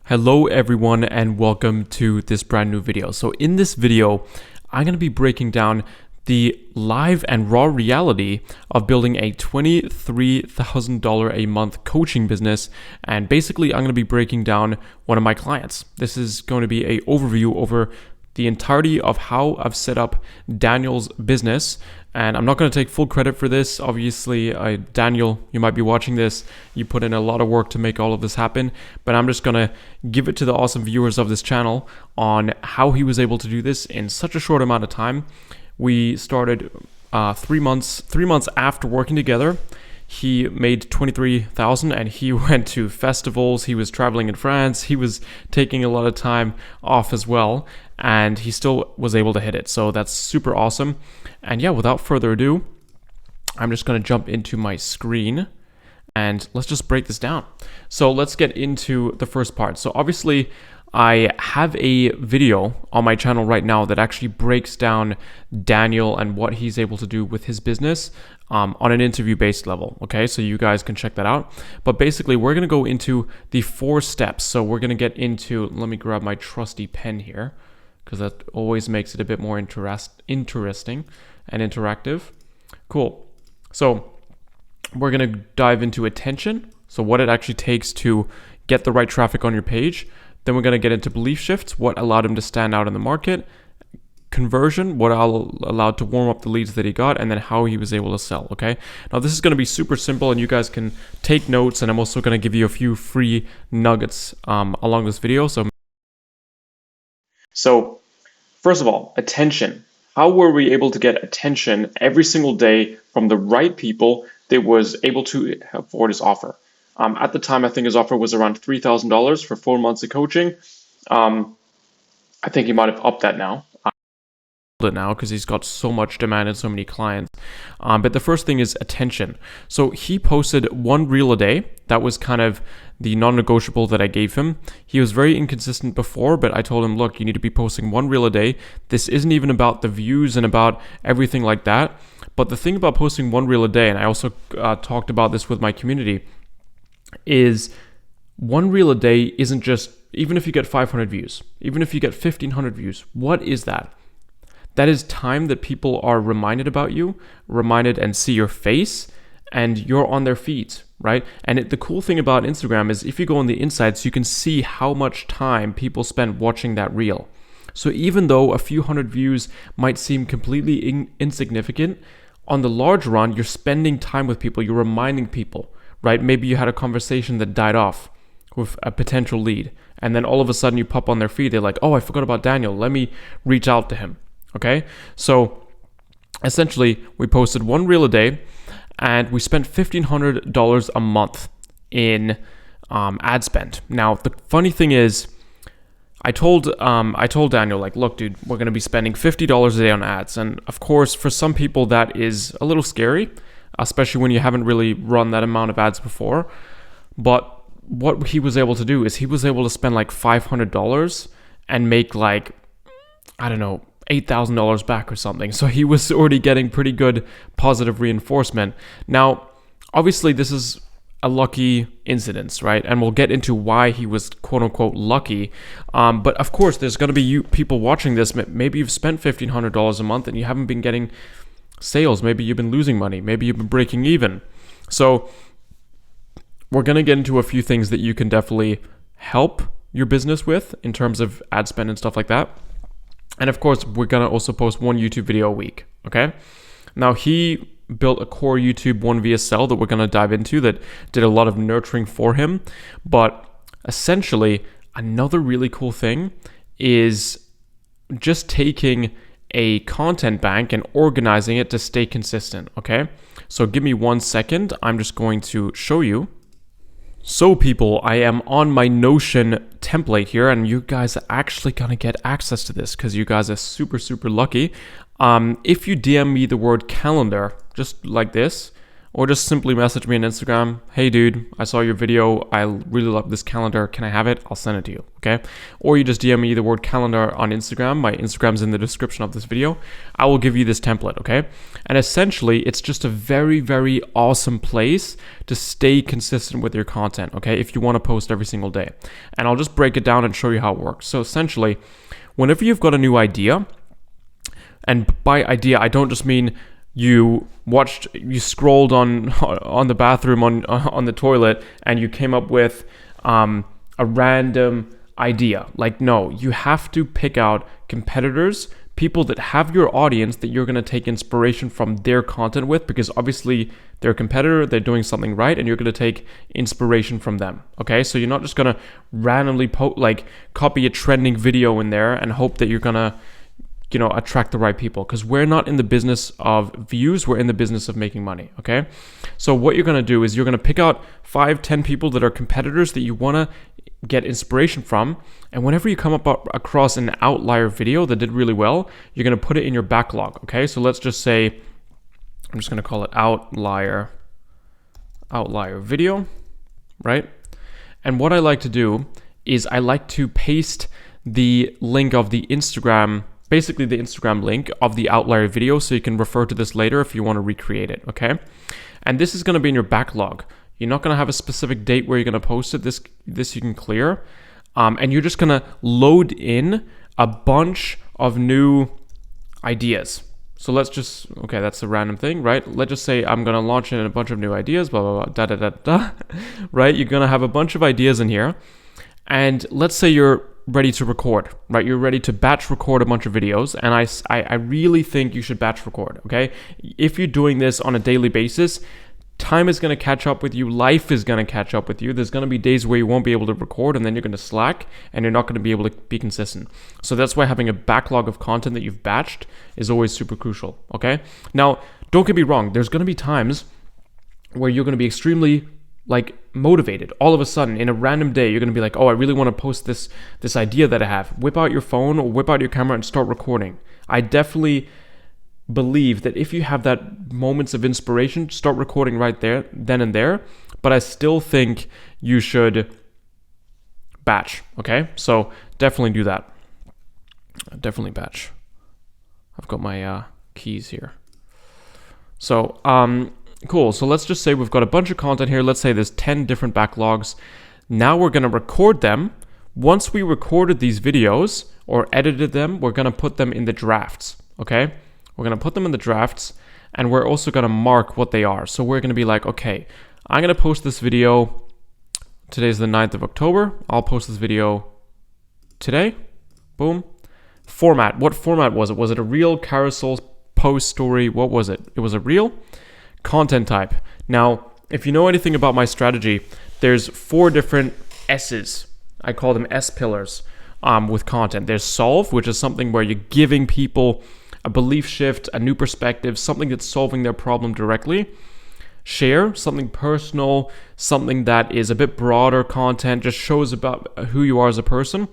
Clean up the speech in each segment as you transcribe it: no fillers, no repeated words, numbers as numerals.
Hello everyone and welcome to this brand new video. So in this video, I'm going to be breaking down the live and raw reality of building a $23,000 a month coaching business. And basically I'm going to be breaking down one of my clients. This is going to be an overview over the entirety of how I've set up Daniel's business. And I'm not going to take full credit for this. Obviously, Daniel, you might be watching this. You put in a lot of work to make all of this happen. But I'm just going to give it to the awesome viewers of this channel on how he was able to do this in such a short amount of time. We started 3 months after working together. He made 23,000 and he went to festivals. He was traveling in France. He was taking a lot of time off as well, and he still was able to hit it. So that's super awesome. And yeah, without further ado, I'm just going to jump into my screen and let's just break this down. So let's get into the first part. So obviously I have a video on my channel right now that actually breaks down Daniel and what he's able to do with his business on an interview-based level. Okay, so you guys can check that out. But basically, we're going to go into the 4 steps. So we're going to get into, let me grab my trusty pen here, because that always makes it a bit more interesting and interactive. Cool. So we're going to dive into attention. So what it actually takes to get the right traffic on your page. Then we're going to get into belief shifts, what allowed him to stand out in the market, conversion, what allowed to warm up the leads that he got, and then how he was able to sell, okay? Now, this is going to be super simple, and you guys can take notes, and I'm also going to give you a few free nuggets along this video. So, first of all, attention. How were we able to get attention every single day from the right people that was able to afford his offer? At the time, I think his offer was around $3,000 for 4 months of coaching. I think he might have upped that now. Because he's got so much demand and so many clients. But the first thing is attention. So he posted 1 reel a day. That was kind of the non-negotiable that I gave him. He was very inconsistent before, but I told him, look, you need to be posting 1 reel a day. This isn't even about the views and about everything like that. But the thing about posting 1 reel a day, and I also talked about this with my community, is 1 reel a day isn't just, even if you get 500 views, even if you get 1,500 views, what is that? That is time that people are reminded about you, reminded and see your face, and you're on their feeds, right? And the cool thing about Instagram is if you go on the insights, you can see how much time people spend watching that reel. So even though a few hundred views might seem completely insignificant, on the large run, you're spending time with people, you're reminding people, right? Maybe you had a conversation that died off with a potential lead, and then all of a sudden you pop on their feed, they're like, oh, I forgot about Daniel, let me reach out to him. Okay, so essentially we posted 1 reel a day and we spent $1,500 a month in ad spend. Now, the funny thing is, I told Daniel, like, look, dude, we're going to be spending $50 a day on ads. And of course, for some people that is a little scary, especially when you haven't really run that amount of ads before. But what he was able to do is he was able to spend like $500 and make like, I don't know, $8,000 back or something. So he was already getting pretty good positive reinforcement. Now, obviously this is a lucky incidence, right? And we'll get into why he was quote unquote lucky. But of course, there's going to be people watching this. Maybe you've spent $1,500 a month and you haven't been getting sales. Maybe you've been losing money. Maybe you've been breaking even. So we're going to get into a few things that you can definitely help your business with in terms of ad spend and stuff like that. And of course, we're going to also post 1 YouTube video a week, okay? Now, he built a core YouTube 1 VSL that we're going to dive into that did a lot of nurturing for him. But essentially, another really cool thing is just taking a content bank and organizing it to stay consistent, okay? So give me 1 second. I'm just going to show you. So people, I am on my Notion template here, and you guys are actually going to get access to this because you guys are super, super lucky. If you DM me the word calendar, just like this, or just simply message me on Instagram. Hey dude, I saw your video. I really love this calendar. Can I have it? I'll send it to you. Okay. Or you just DM me the word calendar on Instagram. My Instagram's in the description of this video. I will give you this template. Okay. And essentially it's just a very, very awesome place to stay consistent with your content. Okay. If you want to post every single day, and I'll just break it down and show you how it works. So essentially, whenever you've got a new idea, and by idea, I don't just mean you scrolled on the bathroom on the toilet and you came up with a random idea. Like, no, you have to pick out competitors, people that have your audience that you're going to take inspiration from their content with, because obviously they're a competitor, they're doing something right, and you're going to take inspiration from them. Okay, so you're not just going to randomly copy a trending video in there and hope that you're going to attract the right people, because we're not in the business of views, we're in the business of making money. Okay, so what you're going to do is you're going to pick out 5-10 people that are competitors that you want to get inspiration from, and whenever you come across an outlier video that did really well, you're going to put it in your backlog. Okay, so let's just say, I'm just going to call it outlier video, right? And what I like to do is I like to paste the link of the Instagram, basically the Instagram link of the outlier video, so you can refer to this later if you want to recreate it. Okay, and this is going to be in your backlog. You're not going to have a specific date where you're going to post it. This you can clear, and you're just going to load in a bunch of new ideas. So let's just, okay, that's a random thing, right? Let's just say I'm going to launch in a bunch of new ideas, blah, blah, blah, da, da, da, da, right? You're going to have a bunch of ideas in here, and let's say you're ready to record, right? You're ready to batch record a bunch of videos, and I really think you should batch record, okay? If you're doing this on a daily basis, time is going to catch up with you, life is going to catch up with you. There's going to be days where you won't be able to record, and then you're going to slack, and you're not going to be able to be consistent. So that's why having a backlog of content that you've batched is always super crucial, okay? Now, don't get me wrong, there's going to be times where you're going to be extremely motivated. All of a sudden, in a random day, you're going to be like, oh, I really want to post this idea that I have. Whip out your phone or whip out your camera and start recording. I definitely believe that if you have that moments of inspiration, start recording right there, then and there. But I still think you should batch, okay? So definitely do that. Definitely batch. I've got my keys here. So, cool. So let's just say we've got a bunch of content here. Let's say there's 10 different backlogs. Now we're going to record them. Once we recorded these videos or edited them, we're going to put them in the drafts, okay? We're going to put them in the drafts, and we're also going to mark what they are. So we're going to be like, okay, I'm going to post this video. Today's the 9th of October. I'll post this video today. Boom. Format. What format was it? Was it a reel, carousel, post, story? What was it? It was a reel. Content type. Now, if you know anything about my strategy, there's 4 different S's. I call them S pillars with content. There's solve, which is something where you're giving people a belief shift, a new perspective, something that's solving their problem directly. Share, something personal, something that is a bit broader content, just shows about who you are as a person.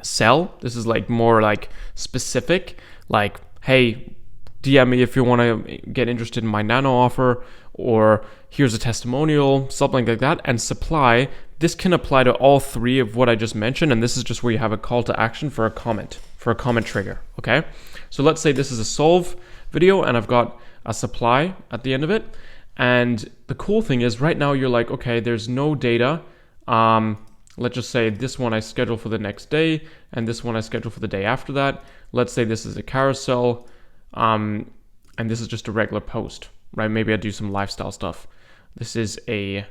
Sell, this is more specific, hey, DM me if you want to get interested in my nano offer, or here's a testimonial, something like that. And supply, this can apply to all 3 of what I just mentioned, and this is just where you have a call to action for a comment trigger, okay? So let's say this is a solve video, and I've got a supply at the end of it. And the cool thing is right now you're like, okay, there's no data. Let's just say this one I schedule for the next day, and this one I schedule for the day after that. Let's say this is a carousel, and this is just a regular post, right? Maybe I do some lifestyle stuff. This is a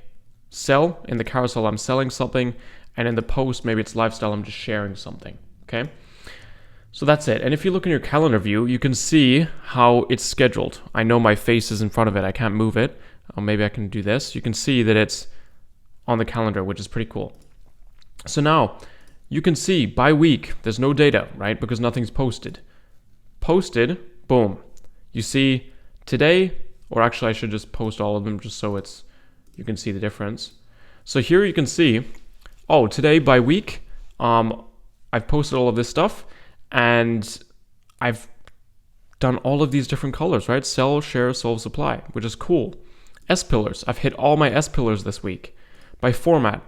sell. In the carousel, I'm selling something, and in the post, maybe it's lifestyle, I'm just sharing something, okay? So that's it. And if you look in your calendar view, you can see how it's scheduled. I know my face is in front of it. I can't move it. Or maybe I can do this. You can see that it's on the calendar, which is pretty cool. So now you can see by week, there's no data, right? Because nothing's posted. Posted, boom. You see today, or actually I should just post all of them just so you can see the difference. So here you can see, oh, today by week, I've posted all of this stuff, and I've done all of these different colors, right? Sell, share, solve, supply, which is cool. S pillars. I've hit all my S pillars this week. By format,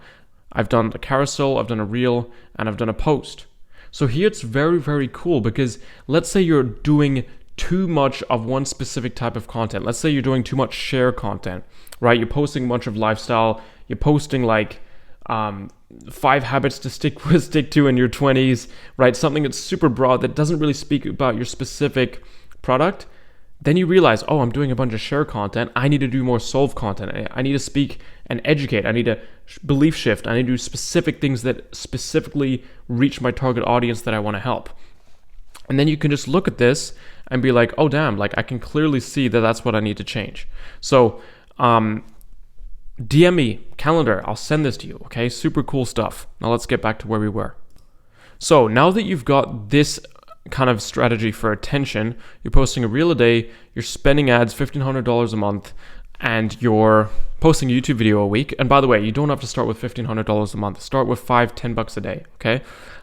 I've done a carousel, I've done a reel, and I've done a post. So here it's very, very cool because let's say you're doing too much of one specific type of content. Let's say you're doing too much share content, right? You're posting a bunch of lifestyle. You're posting like 5 habits to stick to in your 20s, right? Something that's super broad that doesn't really speak about your specific product. Then you realize, oh, I'm doing a bunch of share content. I need to do more solve content. I need to speak and educate. I need to belief shift. I need to do specific things that specifically reach my target audience that I want to help. And then you can just look at this and be like, oh, damn, like I can clearly see that that's what I need to change. So DM me, calendar, I'll send this to you, okay? Super cool stuff. Now let's get back to where we were. So now that you've got this kind of strategy for attention, you're posting a reel a day, you're spending ads $1,500 a month, and you're posting a YouTube video a week. And by the way, you don't have to start with $1,500 a month. Start with $5-10 a day, okay?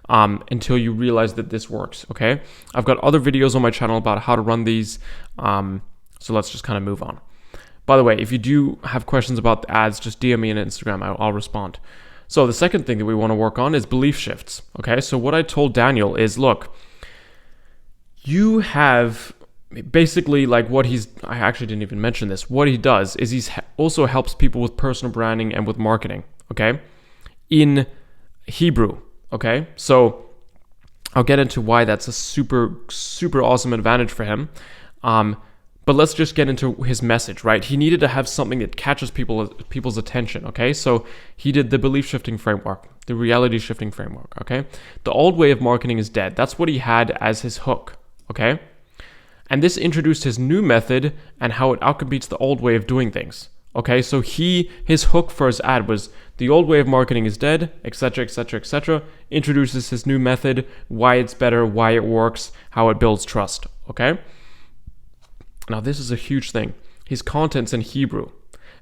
Until you realize that this works, okay? I've got other videos on my channel about how to run these, so let's just kind of move on. By the way, if you do have questions about the ads, just DM me on Instagram, I'll respond. So the second thing that we want to work on is belief shifts, okay? So what I told Daniel is, look, you have basically like I actually didn't even mention this. What he does is he also helps people with personal branding and with marketing, okay? In Hebrew, okay? So I'll get into why that's a super, super awesome advantage for him. But let's just get into his message, right? He needed to have something that catches people's attention, okay? So he did the belief shifting framework, the reality shifting framework, okay? The old way of marketing is dead. That's what he had as his hook, okay? And this introduced his new method and how it outcompetes the old way of doing things, okay? So his hook for his ad was the old way of marketing is dead, etc., etc., etc. Introduces his new method, why it's better, why it works, how it builds trust, okay? Now, this is a huge thing. His content's in Hebrew,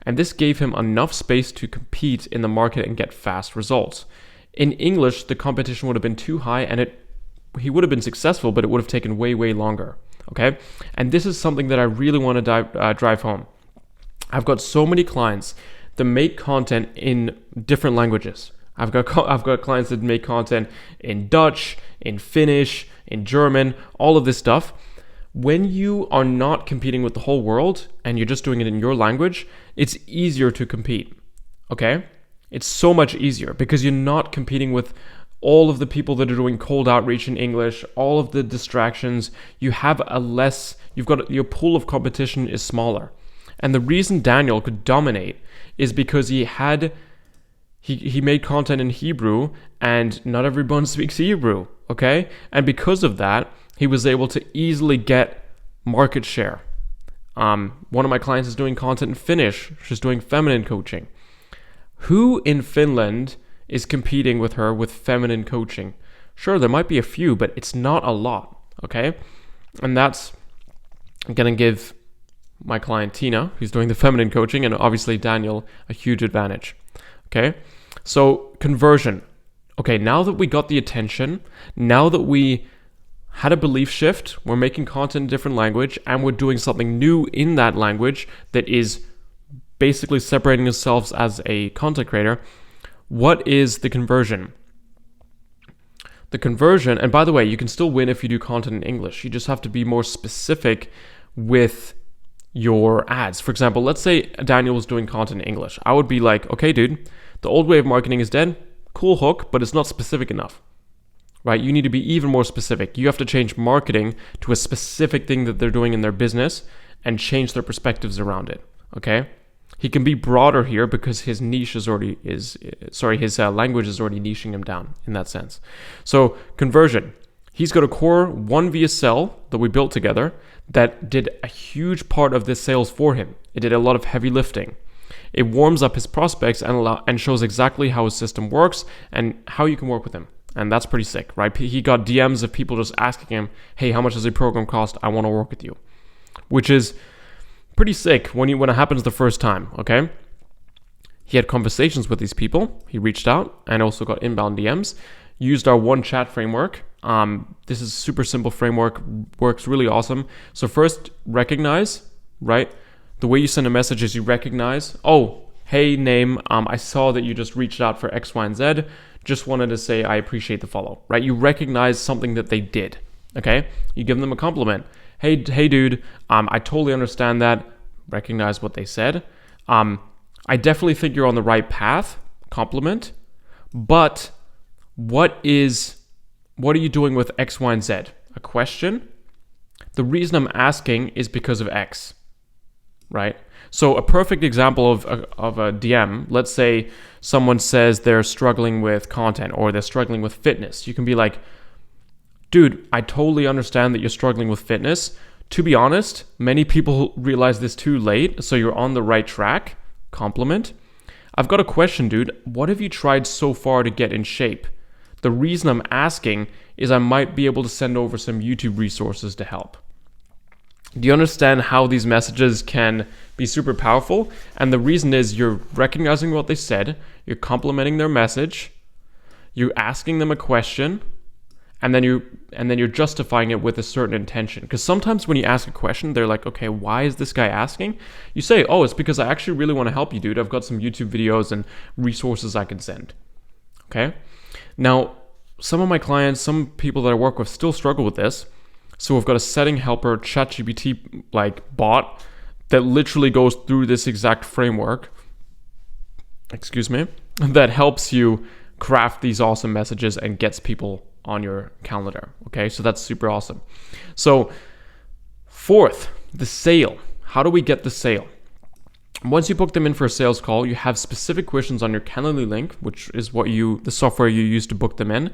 and this gave him enough space to compete in the market and get fast results. In English, the competition would have been too high, and he would have been successful, but it would have taken way, way longer, okay? And this is something that I really want to drive home. I've got so many clients that make content in different languages. I've got clients that make content in Dutch, in Finnish, in German, all of this stuff. When you are not competing with the whole world and you're just doing it in your language, it's easier to compete, okay? It's so much easier because you're not competing with all of the people that are doing cold outreach in English, all of the distractions. You have your pool of competition is smaller. And the reason Daniel could dominate is because he made content in Hebrew and not everyone speaks Hebrew, okay? And because of that, he was able to easily get market share. One of my clients is doing content in Finnish. She's doing feminine coaching. Who in Finland is competing with her with feminine coaching? Sure, there might be a few, but it's not a lot, okay? And that's going to give my client Tina, who's doing the feminine coaching, and obviously Daniel, a huge advantage, okay? So conversion. Okay, now that we got the attention, now that we had a belief shift, we're making content in a different language, and we're doing something new in that language that is basically separating ourselves as a content creator. What is the conversion? The conversion, and by the way, you can still win if you do content in English. You just have to be more specific with your ads. For example, let's say Daniel was doing content in English. I would be like, okay, dude, the old way of marketing is dead. Cool hook, but it's not specific enough. Right? You need to be even more specific. You have to change marketing to a specific thing that they're doing in their business and change their perspectives around it. Okay? He can be broader here because his language is already niching him down in that sense. So conversion. He's got a core one VSL that we built together that did a huge part of this sales for him. It did a lot of heavy lifting. It warms up his prospects and shows exactly how his system works and how you can work with him. And that's pretty sick, right? He got DMs of people just asking him, hey, how much does a program cost? I want to work with you. Which is pretty sick when it happens the first time, okay? He had conversations with these people. He reached out and also got inbound DMs. Used our one chat framework. This is a super simple framework. Works really awesome. So first, recognize, right? The way you send a message is you recognize, oh, hey, name, I saw that you just reached out for X, Y, and Z. Just wanted to say I appreciate the follow, right? You recognize something that they did, okay? You give them a compliment. Hey, dude, I totally understand that. Recognize what they said. I definitely think you're on the right path. Compliment. But what are you doing with X, Y, and Z? A question. The reason I'm asking is because of X, right? So a perfect example of a DM, let's say someone says they're struggling with content or they're struggling with fitness. You can be like, dude, I totally understand that you're struggling with fitness. To be honest, many people realize this too late, so you're on the right track. Compliment. I've got a question, dude. What have you tried so far to get in shape? The reason I'm asking is I might be able to send over some YouTube resources to help. Do you understand how these messages can be super powerful? And the reason is you're recognizing what they said, you're complimenting their message, you're asking them a question, and then you're justifying it with a certain intention. Because sometimes when you ask a question, they're like, okay, why is this guy asking? You say, oh, it's because I actually really want to help you, dude. I've got some YouTube videos and resources I can send. Okay? Now, some of my clients, some people that I work with still struggle with this. So we've got a setting helper ChatGPT bot that literally goes through this exact framework, that helps you craft these awesome messages and gets people on your calendar. Okay, so that's super awesome. So fourth, the sale. How do we get the sale? Once you book them in for a sales call, you have specific questions on your Calendly link, which is the software you use to book them in,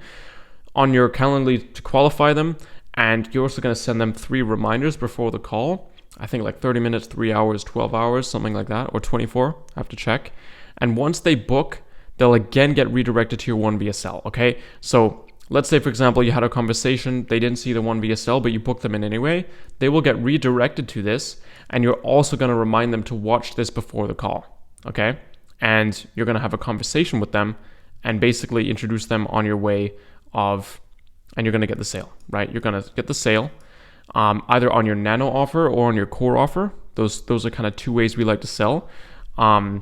on your Calendly to qualify them. And you're also going to send them 3 reminders before the call. I think 30 minutes, 3 hours, 12 hours, something like that, or 24. I have to check. And once they book, they'll again get redirected to your 1 VSL, okay? So let's say, for example, you had a conversation, they didn't see the 1 VSL, but you booked them in anyway. They will get redirected to this, and you're also going to remind them to watch this before the call, okay? And you're going to have a conversation with them and basically introduce them on your way of, and you're going to get the sale, right? You're going to get the sale either on your nano offer or on your core offer. Those are kind of 2 ways we like to sell. I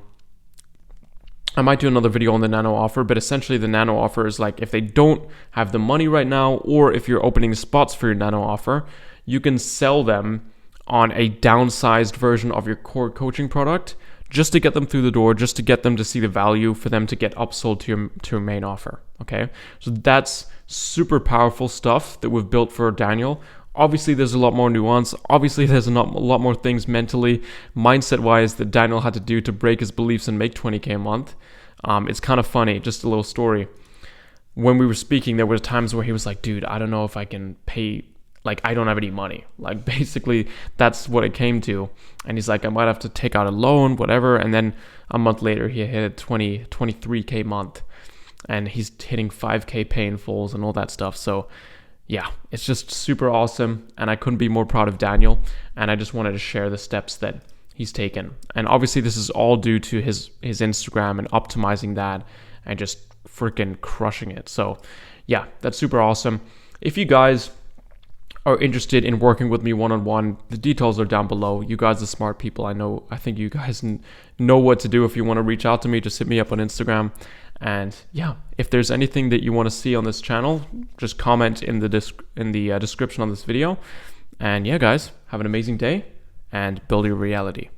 might do another video on the nano offer, but essentially the nano offer is if they don't have the money right now, or if you're opening spots for your nano offer, you can sell them on a downsized version of your core coaching product just to get them through the door, just to get them to see the value for them to get upsold to your main offer, okay? So that's super powerful stuff that we've built for Daniel. Obviously, there's a lot more nuance. Obviously, there's a lot more things mentally, mindset-wise that Daniel had to do to break his beliefs and make 20K a month. It's kind of funny, just a little story. When we were speaking, there were times where he was like, dude, I don't know if I can pay, I don't have any money. Basically, that's what it came to. And he's like, I might have to take out a loan, whatever. And then a month later, he hit 23K a month. And he's hitting 5K pay in fulls and all that stuff. So yeah, it's just super awesome. And I couldn't be more proud of Daniel. And I just wanted to share the steps that he's taken. And obviously this is all due to his Instagram and optimizing that and just freaking crushing it. So yeah, that's super awesome. If you guys are interested in working with me one-on-one, the details are down below. You guys are smart people. I think you guys know what to do. If you want to reach out to me, just hit me up on Instagram. And yeah, if there's anything that you want to see on this channel, just comment in the description on this video. And yeah, guys, have an amazing day and build your reality.